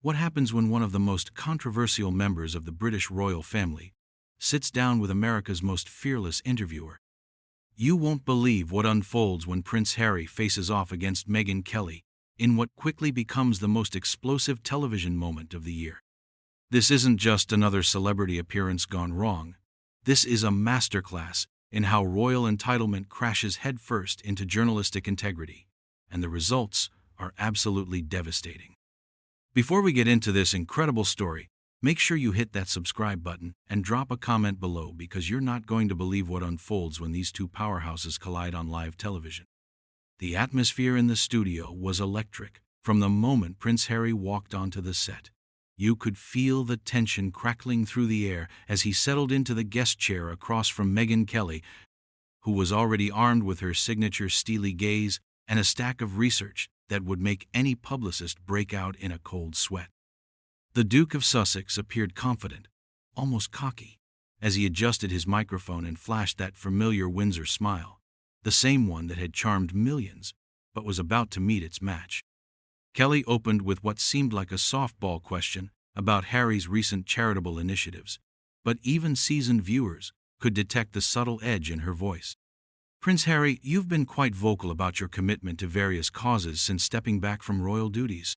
What happens when one of the most controversial members of the British royal family sits down with America's most fearless interviewer? You won't believe what unfolds when Prince Harry faces off against Megyn Kelly in what quickly becomes the most explosive television moment of the year. This isn't just another celebrity appearance gone wrong. This is a masterclass in how royal entitlement crashes headfirst into journalistic integrity, and the results are absolutely devastating. Before we get into this incredible story, make sure you hit that subscribe button and drop a comment below, because you're not going to believe what unfolds when these two powerhouses collide on live television. The atmosphere in the studio was electric from the moment Prince Harry walked onto the set. You could feel the tension crackling through the air as he settled into the guest chair across from Megyn Kelly, who was already armed with her signature steely gaze and a stack of research that would make any publicist break out in a cold sweat. The Duke of Sussex appeared confident, almost cocky, as he adjusted his microphone and flashed that familiar Windsor smile, the same one that had charmed millions, but was about to meet its match. Kelly opened with what seemed like a softball question about Harry's recent charitable initiatives, but even seasoned viewers could detect the subtle edge in her voice. Prince Harry, you've been quite vocal about your commitment to various causes since stepping back from royal duties.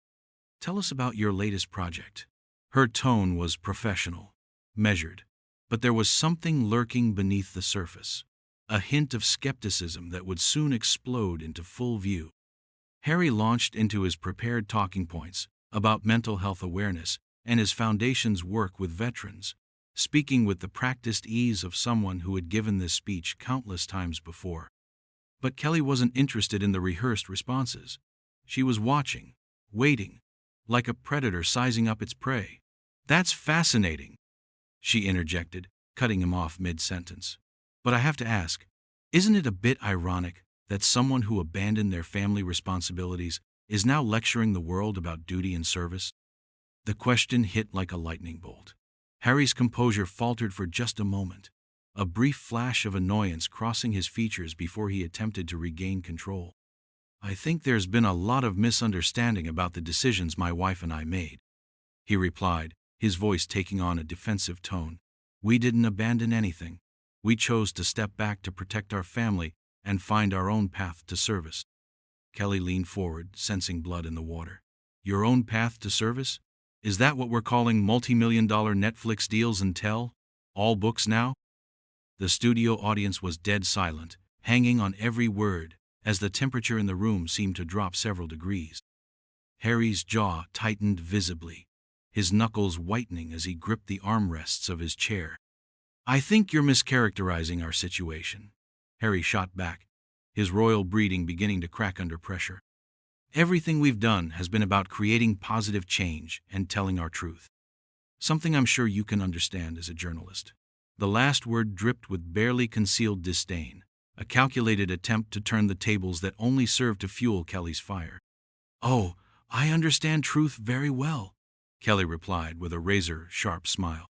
Tell us about your latest project. Her tone was professional, measured, but there was something lurking beneath the surface, a hint of skepticism that would soon explode into full view. Harry launched into his prepared talking points about mental health awareness and his foundation's work with veterans, speaking with the practiced ease of someone who had given this speech countless times before. But Kelly wasn't interested in the rehearsed responses. She was watching, waiting, like a predator sizing up its prey. "That's fascinating," she interjected, cutting him off mid-sentence. "But I have to ask, isn't it a bit ironic that someone who abandoned their family responsibilities is now lecturing the world about duty and service?" The question hit like a lightning bolt. Harry's composure faltered for just a moment, a brief flash of annoyance crossing his features before he attempted to regain control. "I think there's been a lot of misunderstanding about the decisions my wife and I made," he replied, his voice taking on a defensive tone. "We didn't abandon anything. We chose to step back to protect our family and find our own path to service." Kelly leaned forward, sensing blood in the water. "Your own path to service? Is that what we're calling multi-million-dollar Netflix deals and all books now?" The studio audience was dead silent, hanging on every word, as the temperature in the room seemed to drop several degrees. Harry's jaw tightened visibly, his knuckles whitening as he gripped the armrests of his chair. "I think you're mischaracterizing our situation," Harry shot back, his royal breeding beginning to crack under pressure. "Everything we've done has been about creating positive change and telling our truth. Something I'm sure you can understand as a journalist." The last word dripped with barely concealed disdain, a calculated attempt to turn the tables that only served to fuel Kelly's fire. "Oh, I understand truth very well," Kelly replied with a razor-sharp smile.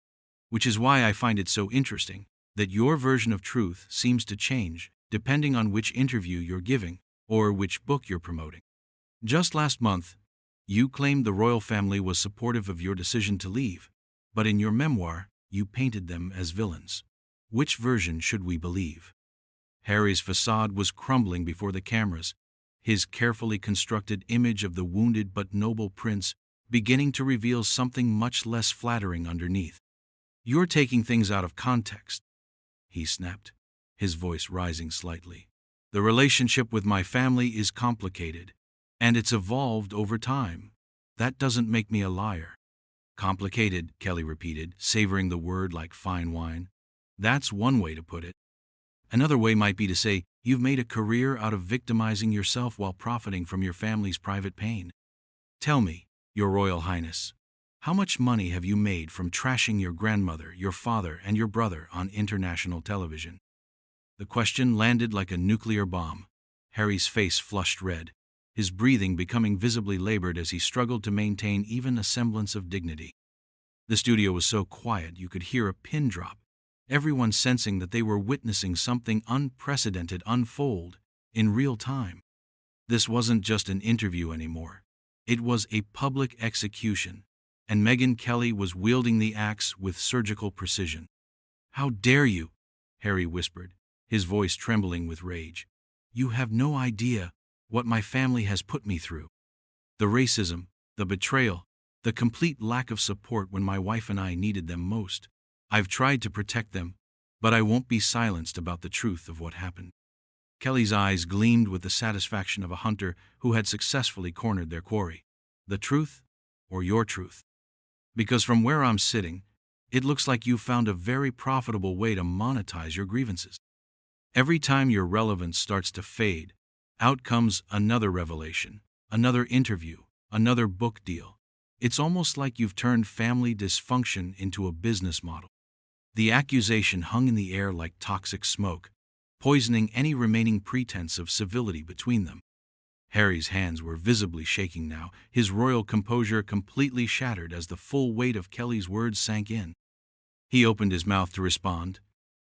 "Which is why I find it so interesting that your version of truth seems to change depending on which interview you're giving or which book you're promoting. Just last month, you claimed the royal family was supportive of your decision to leave, but in your memoir, you painted them as villains. Which version should we believe?" Harry's facade was crumbling before the cameras, his carefully constructed image of the wounded but noble prince beginning to reveal something much less flattering underneath. "You're taking things out of context," he snapped, his voice rising slightly. "The relationship with my family is complicated, and it's evolved over time. That doesn't make me a liar." "Complicated," Kelly repeated, savoring the word like fine wine. "That's one way to put it. Another way might be to say you've made a career out of victimizing yourself while profiting from your family's private pain. Tell me, Your Royal Highness, how much money have you made from trashing your grandmother, your father, and your brother on international television?" The question landed like a nuclear bomb. Harry's face flushed red, his breathing becoming visibly labored as he struggled to maintain even a semblance of dignity. The studio was so quiet you could hear a pin drop, everyone sensing that they were witnessing something unprecedented unfold in real time. This wasn't just an interview anymore. It was a public execution, and Megyn Kelly was wielding the axe with surgical precision. "How dare you?" Harry whispered, his voice trembling with rage. "You have no idea what my family has put me through. The racism, the betrayal, the complete lack of support when my wife and I needed them most. I've tried to protect them, but I won't be silenced about the truth of what happened." Kelly's eyes gleamed with the satisfaction of a hunter who had successfully cornered their quarry. "The truth, or your truth? Because from where I'm sitting, it looks like you've found a very profitable way to monetize your grievances. Every time your relevance starts to fade, out comes another revelation, another interview, another book deal. It's almost like you've turned family dysfunction into a business model." The accusation hung in the air like toxic smoke, poisoning any remaining pretense of civility between them. Harry's hands were visibly shaking now, his royal composure completely shattered as the full weight of Kelly's words sank in. He opened his mouth to respond,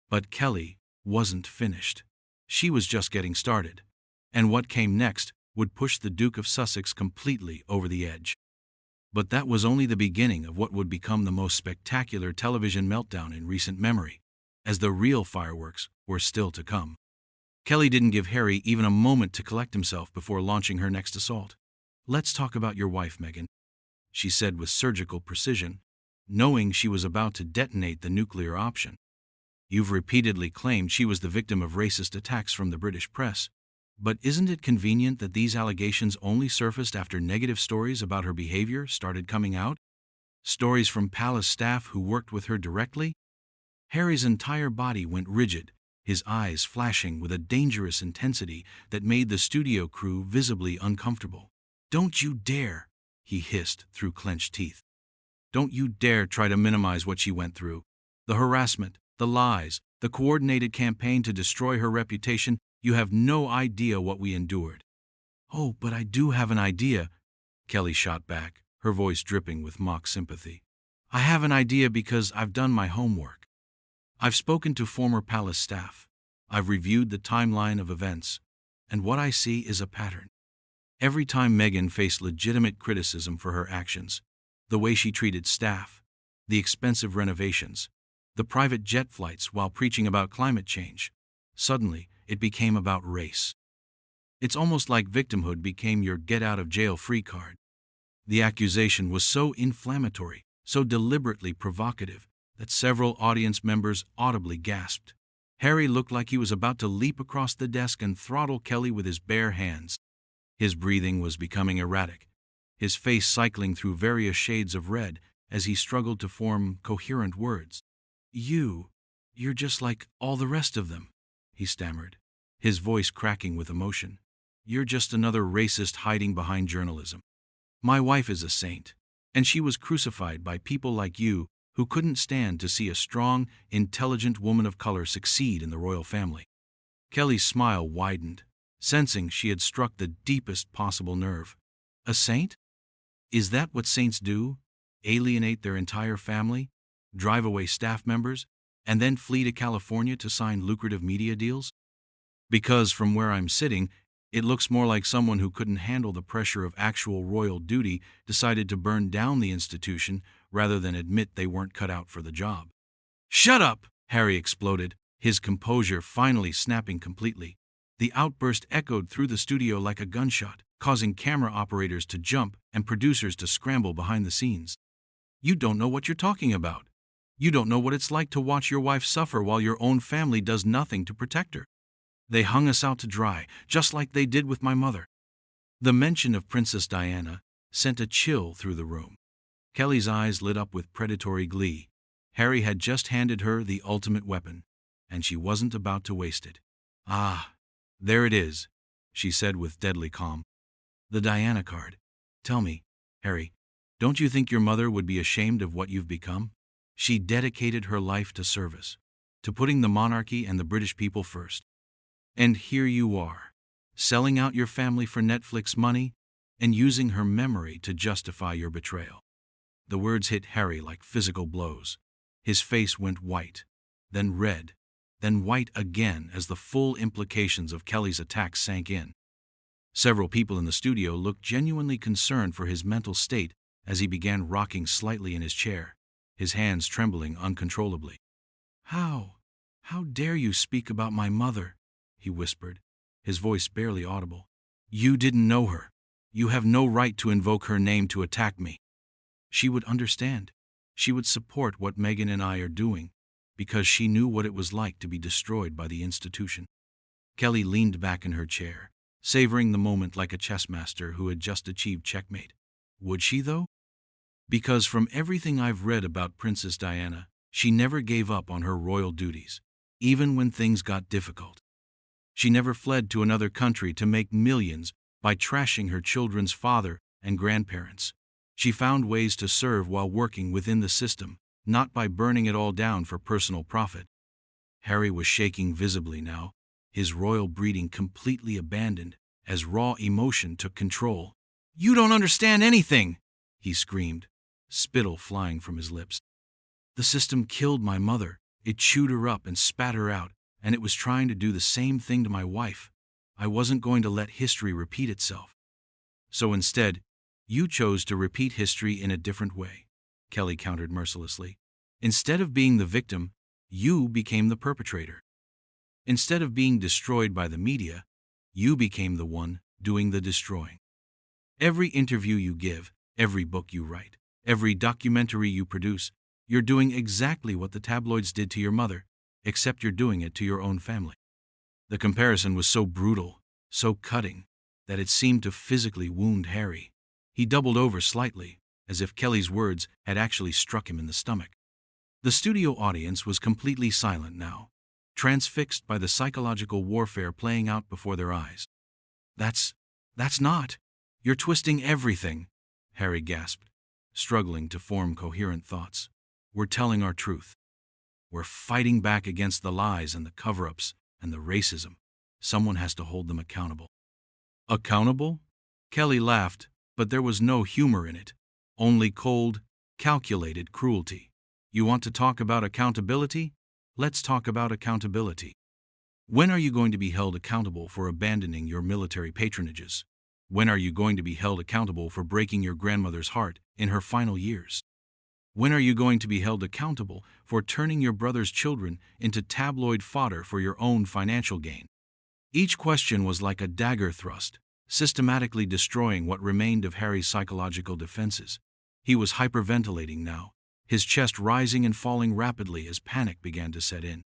but Kelly wasn't finished. She was just getting started, and what came next would push the Duke of Sussex completely over the edge. But that was only the beginning of what would become the most spectacular television meltdown in recent memory, as the real fireworks were still to come. Kelly didn't give Harry even a moment to collect himself before launching her next assault. "Let's talk about your wife, Megyn," she said with surgical precision, knowing she was about to detonate the nuclear option. "You've repeatedly claimed she was the victim of racist attacks from the British press, but isn't it convenient that these allegations only surfaced after negative stories about her behavior started coming out? Stories from palace staff who worked with her directly?" Harry's entire body went rigid, his eyes flashing with a dangerous intensity that made the studio crew visibly uncomfortable. "Don't you dare," he hissed through clenched teeth. "Don't you dare try to minimize what she went through. The harassment, the lies, the coordinated campaign to destroy her reputation. You have no idea what we endured." "Oh, but I do have an idea," Kelly shot back, her voice dripping with mock sympathy. "I have an idea because I've done my homework. I've spoken to former palace staff. I've reviewed the timeline of events, and what I see is a pattern. Every time Megyn faced legitimate criticism for her actions, the way she treated staff, the expensive renovations, the private jet flights while preaching about climate change, suddenly it became about race. It's almost like victimhood became your get-out-of-jail-free card. The accusation was so inflammatory, so deliberately provocative, that several audience members audibly gasped. Harry looked like he was about to leap across the desk and throttle Kelly with his bare hands. His breathing was becoming erratic, his face cycling through various shades of red as he struggled to form coherent words. You're just like all the rest of them," he stammered, his voice cracking with emotion. "You're just another racist hiding behind journalism. My wife is a saint, and she was crucified by people like you who couldn't stand to see a strong, intelligent woman of color succeed in the royal family." Kelly's smile widened, sensing she had struck the deepest possible nerve. "A saint? Is that what saints do? Alienate their entire family, drive away staff members, and then flee to California to sign lucrative media deals? Because from where I'm sitting, it looks more like someone who couldn't handle the pressure of actual royal duty decided to burn down the institution rather than admit they weren't cut out for the job." "Shut up!" Harry exploded, his composure finally snapping completely. The outburst echoed through the studio like a gunshot, causing camera operators to jump and producers to scramble behind the scenes. "You don't know what you're talking about. You don't know what it's like to watch your wife suffer while your own family does nothing to protect her. They hung us out to dry, just like they did with my mother." The mention of Princess Diana sent a chill through the room. Kelly's eyes lit up with predatory glee. Harry had just handed her the ultimate weapon, and she wasn't about to waste it. "Ah, there it is," she said with deadly calm. "The Diana card. Tell me, Harry, don't you think your mother would be ashamed of what you've become? She dedicated her life to service, to putting the monarchy and the British people first. And here you are, selling out your family for Netflix money and using her memory to justify your betrayal." The words hit Harry like physical blows. His face went white, then red, then white again as the full implications of Kelly's attack sank in. Several people in the studio looked genuinely concerned for his mental state as he began rocking slightly in his chair, his hands trembling uncontrollably. How dare you speak about my mother?" he whispered, his voice barely audible. "You didn't know her. You have no right to invoke her name to attack me." She would understand. She would support what Megyn and I are doing, because she knew what it was like to be destroyed by the institution. Kelly leaned back in her chair, savoring the moment like a chess master who had just achieved checkmate. Would she, though? Because from everything I've read about Princess Diana, she never gave up on her royal duties, even when things got difficult. She never fled to another country to make millions by trashing her children's father and grandparents. She found ways to serve while working within the system, not by burning it all down for personal profit. Harry was shaking visibly now, his royal breeding completely abandoned as raw emotion took control. "You don't understand anything!" he screamed, spittle flying from his lips. "The system killed my mother. It chewed her up and spat her out, and it was trying to do the same thing to my wife. I wasn't going to let history repeat itself." "So instead, you chose to repeat history in a different way," Kelly countered mercilessly. "Instead of being the victim, you became the perpetrator. Instead of being destroyed by the media, you became the one doing the destroying. Every interview you give, every book you write, every documentary you produce, you're doing exactly what the tabloids did to your mother, except you're doing it to your own family." The comparison was so brutal, so cutting, that it seemed to physically wound Harry. He doubled over slightly, as if Kelly's words had actually struck him in the stomach. The studio audience was completely silent now, transfixed by the psychological warfare playing out before their eyes. That's not. You're twisting everything," Harry gasped, struggling to form coherent thoughts. "We're telling our truth. We're fighting back against the lies and the cover-ups and the racism. Someone has to hold them accountable." "Accountable?" Kelly laughed, but there was no humor in it, only cold, calculated cruelty. "You want to talk about accountability? Let's talk about accountability. When are you going to be held accountable for abandoning your military patronages? When are you going to be held accountable for breaking your grandmother's heart in her final years? When are you going to be held accountable for turning your brother's children into tabloid fodder for your own financial gain?" Each question was like a dagger thrust, systematically destroying what remained of Harry's psychological defenses. He was hyperventilating now, his chest rising and falling rapidly as panic began to set in.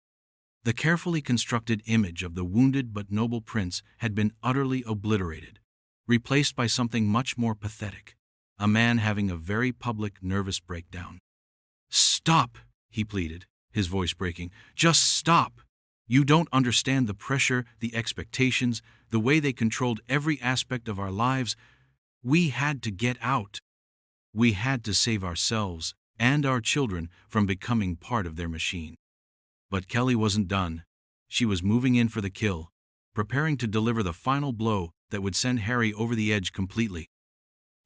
The carefully constructed image of the wounded but noble prince had been utterly obliterated, replaced by something much more pathetic, a man having a very public nervous breakdown. "Stop," he pleaded, his voice breaking. "Just stop. You don't understand the pressure, the expectations, the way they controlled every aspect of our lives. We had to get out. We had to save ourselves and our children from becoming part of their machine." But Kelly wasn't done. She was moving in for the kill, preparing to deliver the final blow that would send Harry over the edge completely.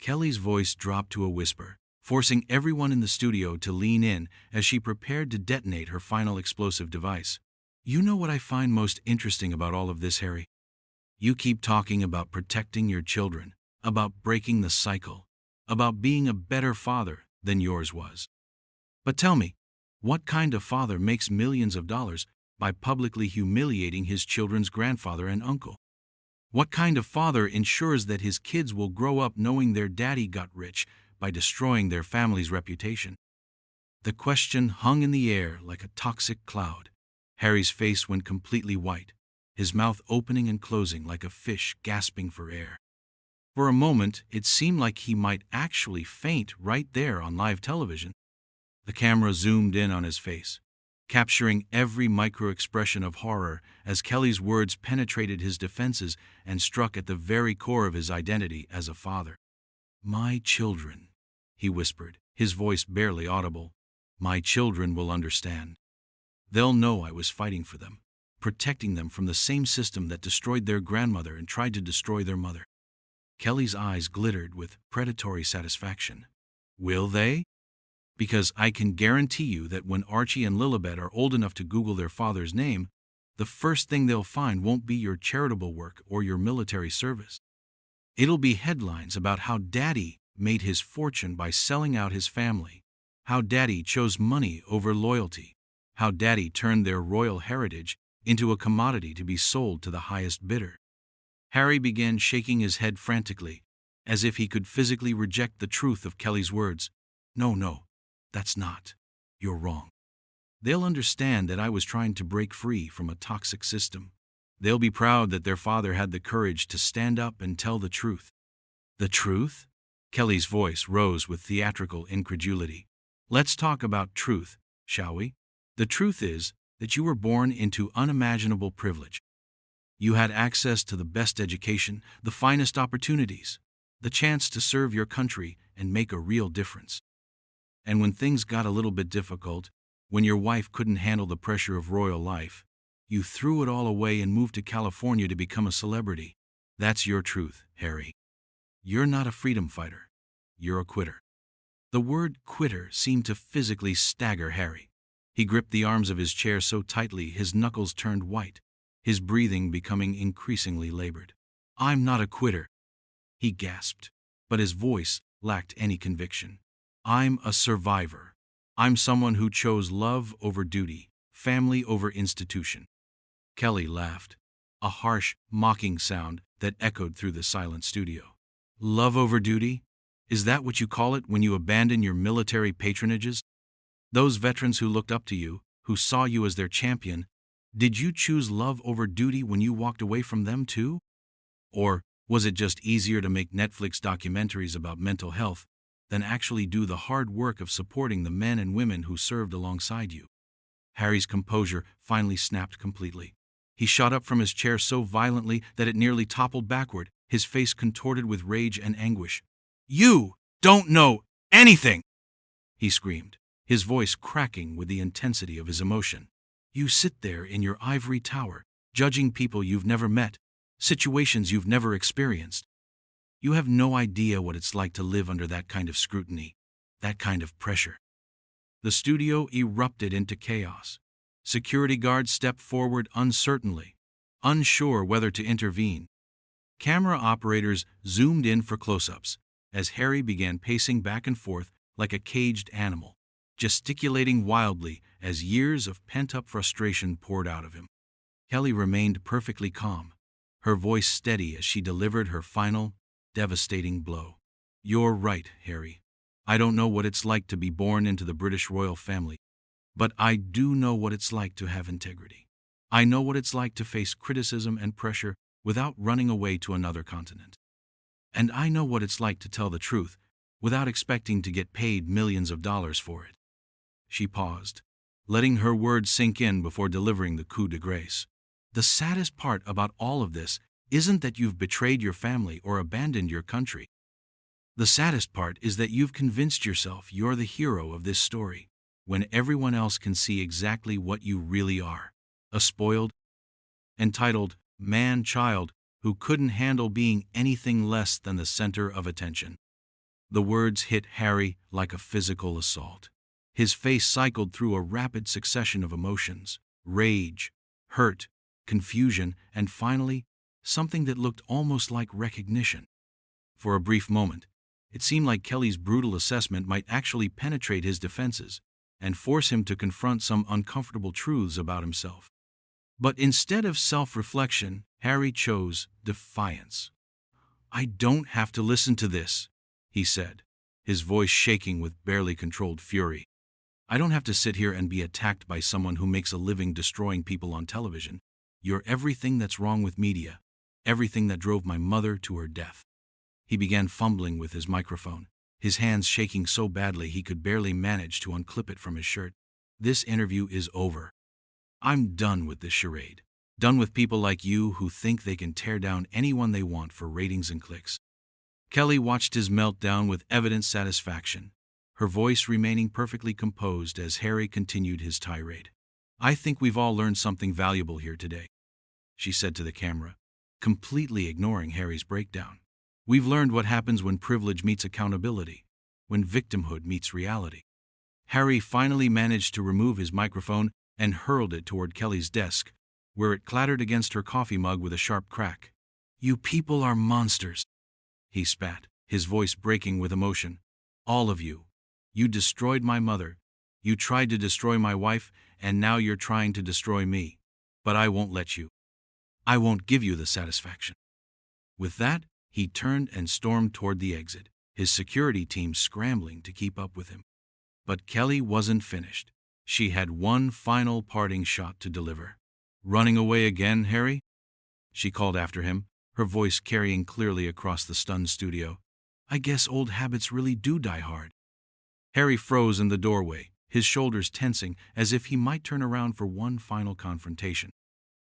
Kelly's voice dropped to a whisper, forcing everyone in the studio to lean in as she prepared to detonate her final explosive device. "You know what I find most interesting about all of this, Harry? You keep talking about protecting your children, about breaking the cycle, about being a better father than yours was. But tell me, what kind of father makes millions of dollars by publicly humiliating his children's grandfather and uncle? What kind of father ensures that his kids will grow up knowing their daddy got rich by destroying their family's reputation?" The question hung in the air like a toxic cloud. Harry's face went completely white, his mouth opening and closing like a fish gasping for air. For a moment, it seemed like he might actually faint right there on live television. The camera zoomed in on his face, capturing every micro-expression of horror as Kelly's words penetrated his defenses and struck at the very core of his identity as a father. "My children," he whispered, his voice barely audible. "My children will understand. They'll know I was fighting for them, protecting them from the same system that destroyed their grandmother and tried to destroy their mother." Kelly's eyes glittered with predatory satisfaction. "Will they? Because I can guarantee you that when Archie and Lilibet are old enough to Google their father's name, the first thing they'll find won't be your charitable work or your military service. It'll be headlines about how Daddy made his fortune by selling out his family, how Daddy chose money over loyalty, how Daddy turned their royal heritage into a commodity to be sold to the highest bidder. Harry began shaking his head frantically, as if he could physically reject the truth of Kelly's words. No, that's not. You're wrong. They'll understand that I was trying to break free from a toxic system. They'll be proud that their father had the courage to stand up and tell the truth. The truth? Kelly's voice rose with theatrical incredulity. Let's talk about truth, shall we? The truth is that you were born into unimaginable privilege. You had access to the best education, the finest opportunities, the chance to serve your country and make a real difference. And when things got a little bit difficult, when your wife couldn't handle the pressure of royal life, you threw it all away and moved to California to become a celebrity. That's your truth, Harry. You're not a freedom fighter. You're a quitter. The word quitter seemed to physically stagger Harry. He gripped the arms of his chair so tightly his knuckles turned white, his breathing becoming increasingly labored. I'm not a quitter, he gasped, but his voice lacked any conviction. I'm a survivor. I'm someone who chose love over duty, family over institution. Kelly laughed, a harsh, mocking sound that echoed through the silent studio. Love over duty? Is that what you call it when you abandon your military patronages? Those veterans who looked up to you, who saw you as their champion, did you choose love over duty when you walked away from them too? Or was it just easier to make Netflix documentaries about mental health than actually do the hard work of supporting the men and women who served alongside you? Harry's composure finally snapped completely. He shot up from his chair so violently that it nearly toppled backward, his face contorted with rage and anguish. You don't know anything, he screamed, his voice cracking with the intensity of his emotion. You sit there in your ivory tower, judging people you've never met, situations you've never experienced. You have no idea what it's like to live under that kind of scrutiny, that kind of pressure. The studio erupted into chaos. Security guards stepped forward uncertainly, unsure whether to intervene. Camera operators zoomed in for close-ups as Harry began pacing back and forth like a caged animal, gesticulating wildly as years of pent-up frustration poured out of him. Kelly remained perfectly calm, her voice steady as she delivered her final, devastating blow. You're right, Harry. I don't know what it's like to be born into the British royal family, but I do know what it's like to have integrity. I know what it's like to face criticism and pressure without running away to another continent. And I know what it's like to tell the truth without expecting to get paid millions of dollars for it. She paused, letting her words sink in before delivering the coup de grace. The saddest part about all of this isn't that you've betrayed your family or abandoned your country. The saddest part is that you've convinced yourself you're the hero of this story, when everyone else can see exactly what you really are. A spoiled, entitled man-child who couldn't handle being anything less than the center of attention. The words hit Harry like a physical assault. His face cycled through a rapid succession of emotions: rage, hurt, confusion, and finally, something that looked almost like recognition. For a brief moment, it seemed like Kelly's brutal assessment might actually penetrate his defenses and force him to confront some uncomfortable truths about himself. But instead of self-reflection, Harry chose defiance. I don't have to listen to this, he said, his voice shaking with barely controlled fury. I don't have to sit here and be attacked by someone who makes a living destroying people on television. You're everything that's wrong with media, everything that drove my mother to her death. He began fumbling with his microphone, his hands shaking so badly he could barely manage to unclip it from his shirt. This interview is over. I'm done with this charade. Done with people like you who think they can tear down anyone they want for ratings and clicks. Kelly watched his meltdown with evident satisfaction, her voice remaining perfectly composed as Harry continued his tirade. I think we've all learned something valuable here today, she said to the camera, completely ignoring Harry's breakdown. We've learned what happens when privilege meets accountability, when victimhood meets reality. Harry finally managed to remove his microphone and hurled it toward Kelly's desk, where it clattered against her coffee mug with a sharp crack. You people are monsters, he spat, his voice breaking with emotion. "All of you. You destroyed my mother. You tried to destroy my wife, and now you're trying to destroy me. But I won't let you. I won't give you the satisfaction." With that, he turned and stormed toward the exit, his security team scrambling to keep up with him. But Kelly wasn't finished. She had one final parting shot to deliver. "Running away again, Harry?" she called after him, her voice carrying clearly across the stunned studio. "I guess old habits really do die hard." Harry froze in the doorway, his shoulders tensing as if he might turn around for one final confrontation.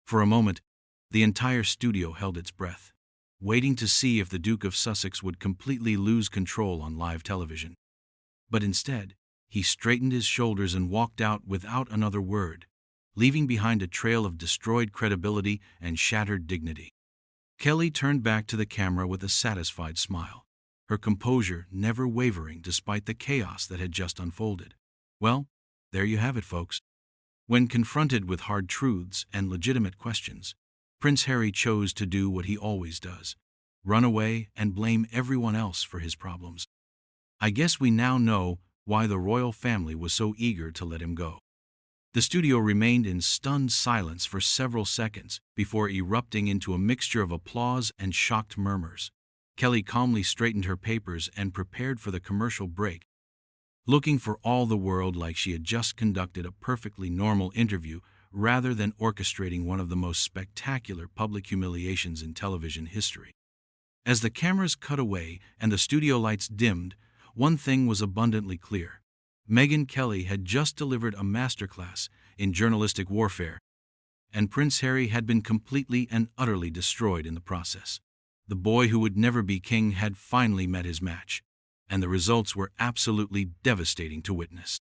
For a moment, the entire studio held its breath, waiting to see if the Duke of Sussex would completely lose control on live television. But instead, he straightened his shoulders and walked out without another word, leaving behind a trail of destroyed credibility and shattered dignity. Kelly turned back to the camera with a satisfied smile, her composure never wavering despite the chaos that had just unfolded. Well, there you have it, folks. When confronted with hard truths and legitimate questions, Prince Harry chose to do what he always does: run away and blame everyone else for his problems. I guess we now know why the royal family was so eager to let him go. The studio remained in stunned silence for several seconds before erupting into a mixture of applause and shocked murmurs. Kelly calmly straightened her papers and prepared for the commercial break, looking for all the world like she had just conducted a perfectly normal interview rather than orchestrating one of the most spectacular public humiliations in television history. As the cameras cut away and the studio lights dimmed, one thing was abundantly clear. Megyn Kelly had just delivered a masterclass in journalistic warfare, and Prince Harry had been completely and utterly destroyed in the process. The boy who would never be king had finally met his match, and the results were absolutely devastating to witness.